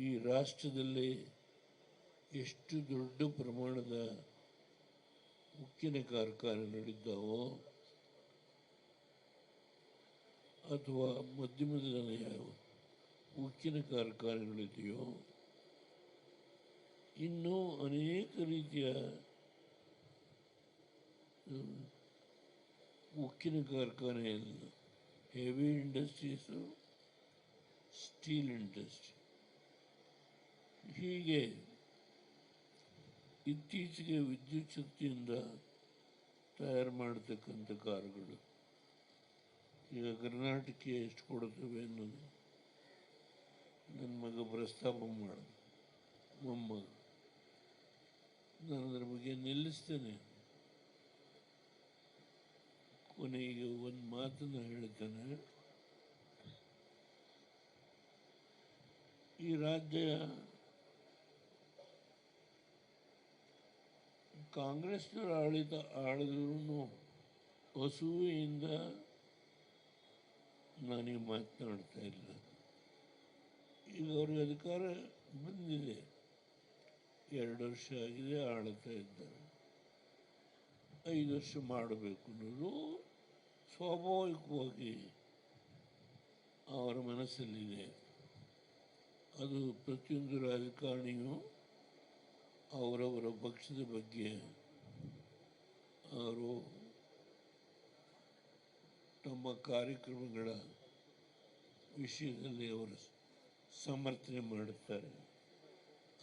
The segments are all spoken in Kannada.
ಈ ರಾಷ್ಟ್ರದಲ್ಲಿ ಎಷ್ಟು ದೊಡ್ಡ ಪ್ರಮಾಣದ ಉಕ್ಕಿನ ಕಾರ್ಖಾನೆಗಳಿದ್ದಾವೋ ಅಥವಾ ಮಧ್ಯಮದ ಉಕ್ಕಿನ ಕಾರ್ಖಾನೆಗಳಿದೆಯೋ, ಇನ್ನೂ ಅನೇಕ ರೀತಿಯ ಉಕ್ಕಿನ ಕಾರ್ಖಾನೆಯಲ್ಲಿ ಹೆವಿ ಇಂಡಸ್ಟ್ರೀಸು, ಸ್ಟೀಲ್ ಇಂಡಸ್ಟ್ರಿ, ಹೀಗೆ ಇತ್ತೀಚೆಗೆ ವಿದ್ಯುತ್ ಶಕ್ತಿಯಿಂದ ತಯಾರು ಮಾಡತಕ್ಕಂಥ ಕಾರುಗಳು ಈಗ ಕರ್ನಾಟಕಕ್ಕೆ ಎಷ್ಟು ಕೊಡುತ್ತವೆ ಅನ್ನೋದು ನನ್ನ ಮಗ ಪ್ರಸ್ತಾಪ ಮಾಡಿದ, ಮೊಮ್ಮಗ. ನಾನು ಅದರ ಬಗ್ಗೆ ನಿಲ್ಲಿಸ್ತೇನೆ. ಕೊನೆಗೆ ಒಂದು ಮಾತನ್ನು ಹೇಳ್ತಾನೆ, ಈ ರಾಜ್ಯ ಕಾಂಗ್ರೆಸ್ನವರು ಆಳಿದ್ರೂ ಹಸುವೆಯಿಂದ ನಾನೀಗ ಮಾತನಾಡ್ತಾ ಇಲ್ಲ. ಈಗ ಅವ್ರಿಗೆ ಅಧಿಕಾರ ಬಂದಿದೆ, 2 ವರ್ಷ ಆಗಿದೆ, ಆಳ್ತಾ ಇದ್ದಾರೆ. 5 ವರ್ಷ ಮಾಡಬೇಕು ಅನ್ನೋದು ಸ್ವಾಭಾವಿಕವಾಗಿ ಅವರ ಮನಸ್ಸಲ್ಲಿದೆ. ಅದು ಪ್ರತಿಯೊಂದು ರಾಜಕಾರಣಿಯೂ ಅವರವರ ಪಕ್ಷದ ಬಗ್ಗೆ ಅವರು ತಮ್ಮ ಕಾರ್ಯಕ್ರಮಗಳ ವಿಷಯದಲ್ಲಿ ಅವರು ಸಮರ್ಥನೆ ಮಾಡುತ್ತಾರೆ.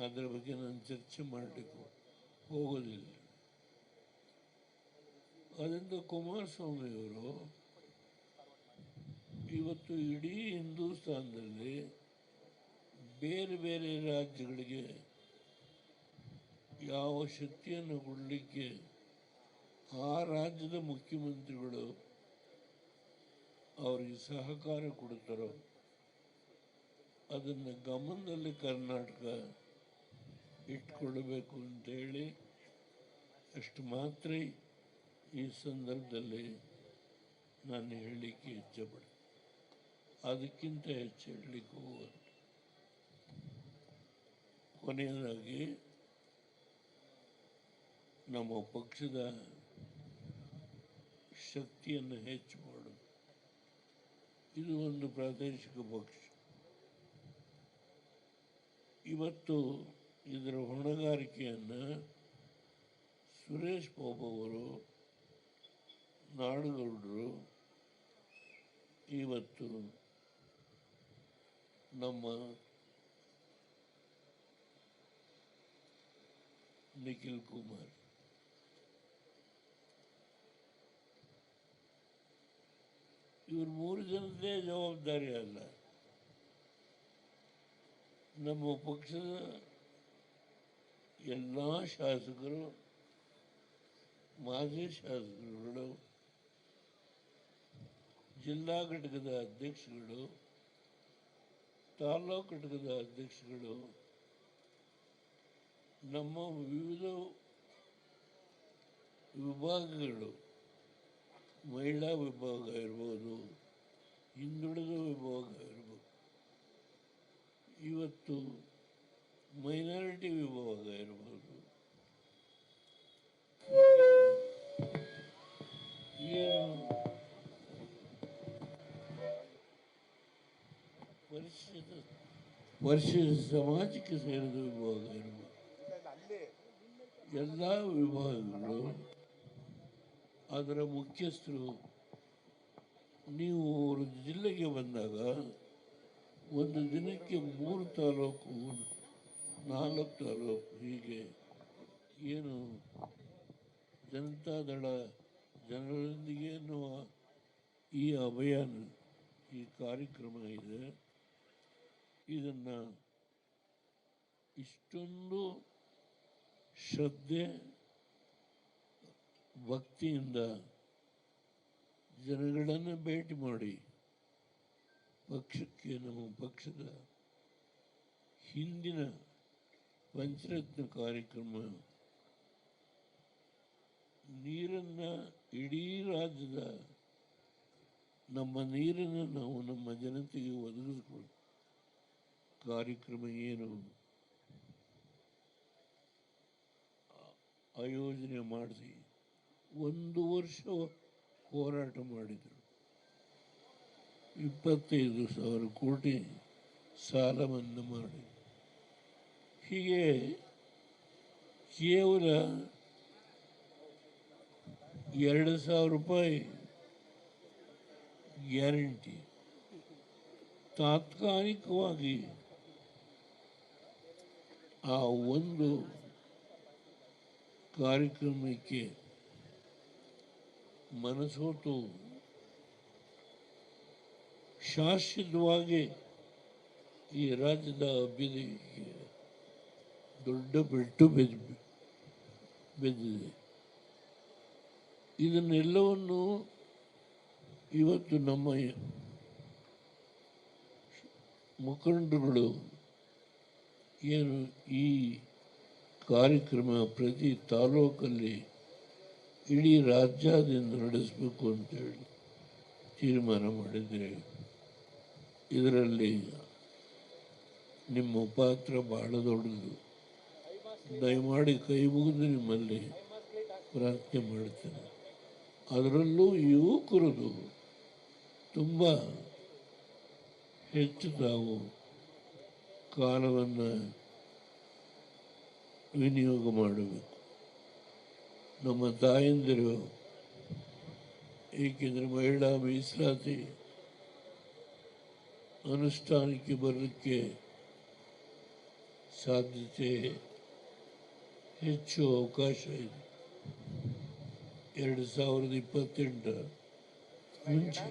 ಅದರ ಬಗ್ಗೆ ನಾನು ಚರ್ಚೆ ಮಾಡಲಿಕ್ಕೆ ಹೋಗೋದಿಲ್ಲ. ಅದರಿಂದ ಕುಮಾರಸ್ವಾಮಿಯವರು ಇವತ್ತು ಇಡೀ ಹಿಂದೂಸ್ತಾನದಲ್ಲಿ ಬೇರೆ ಬೇರೆ ರಾಜ್ಯಗಳಿಗೆ ಯಾವ ಶಕ್ತಿಯನ್ನು ಕೊಡಲಿಕ್ಕೆ ಆ ರಾಜ್ಯದ ಮುಖ್ಯಮಂತ್ರಿಗಳು ಅವರಿಗೆ ಸಹಕಾರ ಕೊಡ್ತಾರೋ ಅದನ್ನು ಗಮನದಲ್ಲಿ ಕರ್ನಾಟಕ ಇಟ್ಕೊಳ್ಳಬೇಕು ಅಂತೇಳಿ ಅಷ್ಟು ಮಾತ್ರ ಈ ಸಂದರ್ಭದಲ್ಲಿ ನಾನು ಹೇಳಲಿಕ್ಕೆ ಇಚ್ಛೆಪಡ್ತೀನಿ. ಅದಕ್ಕಿಂತ ಹೆಚ್ಚು ಹೇಳಲಿಕ್ಕೆ ಹೋಗೋದು. ಕೊನೆಯದಾಗಿ ನಮ್ಮ ಪಕ್ಷದ ಶಕ್ತಿಯನ್ನು ಹೆಚ್ಚು ಮಾಡೋದು. ಇದು ಒಂದು ಪ್ರಾದೇಶಿಕ ಪಕ್ಷ. ಇವತ್ತು ಇದರ ಹೊಣೆಗಾರಿಕೆಯನ್ನು ಸುರೇಶ್ ಬಾಬು ಅವರು, ನಾಡಗೌಡರು, ಇವತ್ತು ನಮ್ಮ ನಿಖಿಲ್ ಕುಮಾರ್, ಇವರು 3 ಜನದೇ ಜವಾಬ್ದಾರಿ ಅಲ್ಲ. ನಮ್ಮ ಪಕ್ಷದ ಎಲ್ಲ ಶಾಸಕರು, ಮಾಜಿ ಶಾಸಕರುಗಳು, ಜಿಲ್ಲಾ ಘಟಕದ ಅಧ್ಯಕ್ಷಗಳು, ತಾಲೂಕು ಘಟಕದ ಅಧ್ಯಕ್ಷಗಳು, ನಮ್ಮ ವಿವಿಧ ವಿಭಾಗಗಳು, ಮಹಿಳಾ ವಿಭಾಗ ಇರ್ಬೋದು, ಹಿಂದುಳಿದ ವಿಭಾಗ ಇರ್ಬೋದು, ಇವತ್ತು ಮೈನಾರಿಟಿ ವಿಭಾಗ ಇರ್ಬೋದು, ಏನು ಪರಿಶಿಷ್ಟ ಸಮಾಜಕ್ಕೆ ಸೇರಿದ ವಿಭಾಗ ಇರ್ಬೋದು, ಎಲ್ಲ ವಿಭಾಗಗಳು ಅದರ ಮುಖ್ಯಸ್ಥರು. ನೀವು ಅವರು ಜಿಲ್ಲೆಗೆ ಬಂದಾಗ ಒಂದು ದಿನಕ್ಕೆ 3 ತಾಲೂಕು, 4 ತಾಲೂಕು, ಹೀಗೆ ಏನು ಜನತಾದಳ ಜನರೊಂದಿಗೆ ಎನ್ನುವ ಈ ಅಭಿಯಾನ, ಈ ಕಾರ್ಯಕ್ರಮ ಇದೆ. ಇದನ್ನು ಇಷ್ಟೊಂದು ಶ್ರದ್ಧೆ ಭಕ್ತಿಯಿಂದ ಜನಗಳನ್ನು ಭೇಟಿ ಮಾಡಿ ಪಕ್ಷಕ್ಕೆ, ನಮ್ಮ ಪಕ್ಷದ ಹಿಂದಿನ ಪಂಚರತ್ನ ಕಾರ್ಯಕ್ರಮ, ನೀರನ್ನು ಇಡೀ ರಾಜ್ಯದ ನಮ್ಮ ನೀರನ್ನು ನಾವು ನಮ್ಮ ಜನತೆಗೆ ಒದಗಿಸ್ಕೊಳ್ಳಿ ಕಾರ್ಯಕ್ರಮ ಏನು ಆಯೋಜನೆ ಮಾಡಿಸಿ 1 ವರ್ಷ ಹೋರಾಟ ಮಾಡಿದರು. 25,000 ಕೋಟಿ ಸಾಲ ಮನ್ನಾ ಮಾಡಿ, ಹೀಗೆ ಕೇವಲ 2,000 ರೂಪಾಯಿ ಗ್ಯಾರಂಟಿ ತಾತ್ಕಾಲಿಕವಾಗಿ ಆ ಒಂದು ಕಾರ್ಯಕ್ರಮಕ್ಕೆ ಮನಸೋತು ಶಾಶ್ವತವಾಗಿ ಈ ರಾಜ್ಯದ ಅಭ್ಯುದಯಕ್ಕೆ ದೊಡ್ಡ ಪೆಟ್ಟು ಬಿದ್ದಿದೆ. ಇದನ್ನೆಲ್ಲವನ್ನು ಇವತ್ತು ನಮ್ಮ ಮುಖಂಡರುಗಳು ಏನು ಈ ಕಾರ್ಯಕ್ರಮ ಪ್ರತಿ ತಾಲೂಕಲ್ಲಿ ಇಡೀ ರಾಜ್ಯಾದ್ಯಂತ ನಡೆಸಬೇಕು ಅಂತೇಳಿ ತೀರ್ಮಾನ ಮಾಡಿದರೆ, ಇದರಲ್ಲಿ ನಿಮ್ಮ ಪಾತ್ರ ಬಹಳ ದೊಡ್ಡದು. ದಯಮಾಡಿ ಕೈ ಮುಗಿದು ನಿಮ್ಮಲ್ಲಿ ಪ್ರಾರ್ಥನೆ ಮಾಡ್ತೇನೆ. ಅದರಲ್ಲೂ ಯುವಕರದು ತುಂಬ ಹೆಚ್ಚು ತಾವು ಕಾಲವನ್ನು ವಿನಿಯೋಗ ಮಾಡಬೇಕು. ನಮ್ಮ ತಾಯಂದಿರು, ಏಕೆಂದರೆ ಮಹಿಳಾ ಮೀಸಲಾತಿ ಅನುಷ್ಠಾನಕ್ಕೆ ಬರಲಿಕ್ಕೆ ಸಾಧ್ಯತೆ ಹೆಚ್ಚು ಅವಕಾಶ ಇದೆ. 2028 ಮುಂಚೆ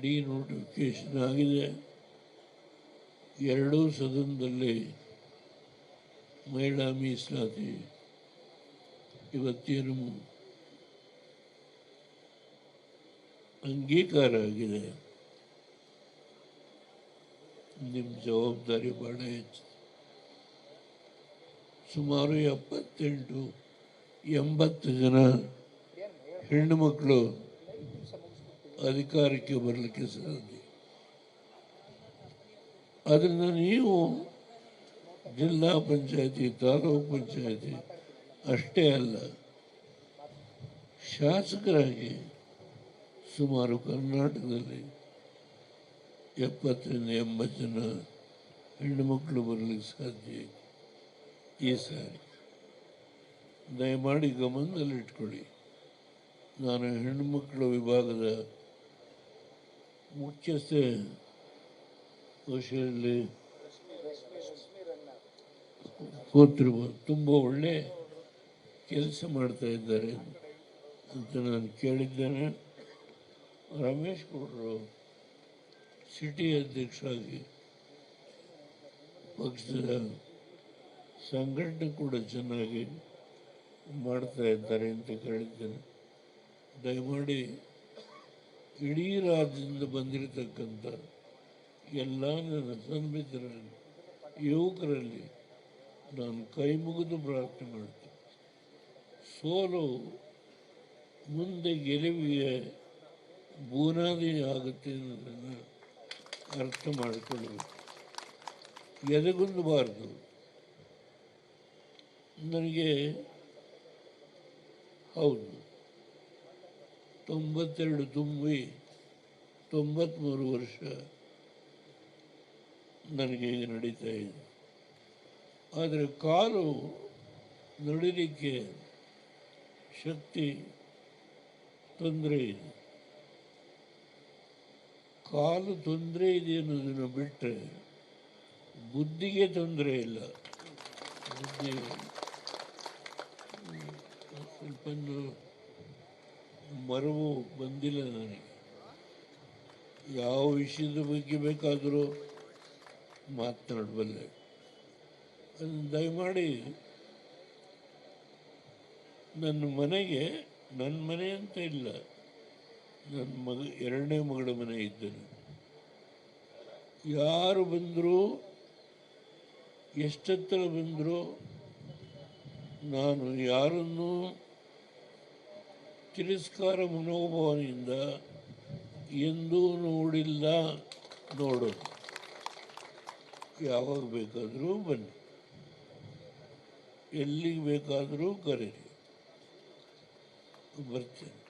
ಡಿನೋಟಿಫಿಕೇಶನ್ ಆಗಿದೆ. ಎರಡೂ ಸದನದಲ್ಲಿ ಮಹಿಳಾ ಮೀಸಲಾತಿ ಇವತ್ತೇನು ಅಂಗೀಕಾರ ಆಗಿದೆ. ನಿಮ್ಮ ಜವಾಬ್ದಾರಿ ಬಹಳ ಹೆಚ್ಚು. ಸುಮಾರು 78-80 ಜನ ಹೆಣ್ಣು ಮಕ್ಕಳು ಅಧಿಕಾರಕ್ಕೆ ಬರಲಿಕ್ಕೆ ಸಾಧ್ಯ. ಅದರಿಂದ ನೀವು ಜಿಲ್ಲಾ ಪಂಚಾಯತಿ, ತಾಲೂಕು ಪಂಚಾಯತಿ ಅಷ್ಟೇ ಅಲ್ಲ, ಶಾಸಕರಾಗಿ ಸುಮಾರು ಕರ್ನಾಟಕದಲ್ಲಿ 70-80 ಜನ ಹೆಣ್ಣು ಮಕ್ಕಳು ಬರಲಿಕ್ಕೆ ಸಾಧ್ಯ. ಈ ಸಾರಿ ದಯಮಾಡಿ ಗಮನದಲ್ಲಿಟ್ಕೊಳ್ಳಿ. ನಾನು ಹೆಣ್ಣುಮಕ್ಕಳ ವಿಭಾಗದ ಮುಖ್ಯಸ್ಥೆ ವಿಷಯದಲ್ಲಿ ಕೂತಿರ್ಬೋದು. ತುಂಬ ಒಳ್ಳೆ ಕೆಲಸ ಮಾಡ್ತಾ ಇದ್ದಾರೆ ಅಂತ ನಾನು ಕೇಳಿದ್ದೇನೆ. ರಮೇಶ್ ಗೌಡರು ಸಿಟಿ ಅಧ್ಯಕ್ಷರಾಗಿ ಪಕ್ಷದ ಸಂಘಟನೆ ಕೂಡ ಚೆನ್ನಾಗಿ ಮಾಡ್ತಾ ಇದ್ದಾರೆ ಅಂತ ಕೇಳಿದ್ದೇನೆ. ದಯಮಾಡಿ ಇಡೀ ರಾಜ್ಯದಿಂದ ಬಂದಿರತಕ್ಕಂಥ ಎಲ್ಲ ನನ್ನ ಸಂಬಂಧಿಕರಲ್ಲಿ, ಯುವಕರಲ್ಲಿ ನಾನು ಕೈ ಮುಗಿದು ಪ್ರಾರ್ಥನೆ ಮಾಡ್ತೀನಿ. ಸೋಲು ಮುಂದೆ ಗೆಲುವಿಗೆ ಬುನಾದಿ ಆಗುತ್ತೆ ಅನ್ನೋದನ್ನು ಅರ್ಥ ಮಾಡಿಕೊಳ್ಳಬೇಕು. ಎದೆಗುಂದಬಾರದು. ನನಗೆ ಹೌದು 92 ತುಂಬಿ 93 ವರ್ಷ ನನಗೆ ಈಗ ನಡೀತಾ ಇದೆ. ಆದರೆ ಕಾಲು ನಡಿಲಿಕ್ಕೆ ಶಕ್ತಿ ತೊಂದರೆ ಇದೆ. ಕಾಲು ತೊಂದರೆ ಇದೆ ಅನ್ನೋದನ್ನು ಬಿಟ್ಟರೆ ಬುದ್ಧಿಗೆ ತೊಂದರೆ ಇಲ್ಲ. ಬುದ್ಧಿ ಸ್ವಲ್ಪ ಮರವು ಬಂದಿಲ್ಲ ನನಗೆ. ಯಾವ ವಿಷಯದ ಬಗ್ಗೆ ಬೇಕಾದರೂ ಮಾತನಾಡಬಲ್ಲೆ. ಅದನ್ನು ದಯಮಾಡಿ ನನ್ನ ಮನೆ ಅಂತ ಇಲ್ಲ, ನನ್ನ ಎರಡನೇ ಮಗಳ ಮನೆ ಇದ್ದೇನೆ. ಯಾರು ಬಂದರೂ ಎಷ್ಟೆತ್ತರ ಬಂದರೂ ನಾನು ಯಾರನ್ನೂ ತಿರಸ್ಕಾರ ಮನೋಭಾವನೆಯಿಂದ ಎಂದೂ ನೋಡಿಲ್ಲ, ನೋಡೋದು. ಯಾವಾಗ ಬೇಕಾದರೂ ಬನ್ನಿ, ಎಲ್ಲಿಗೆ ಬೇಕಾದರೂ ಕರೀರಿ, ಬರ್ತೇನೆ.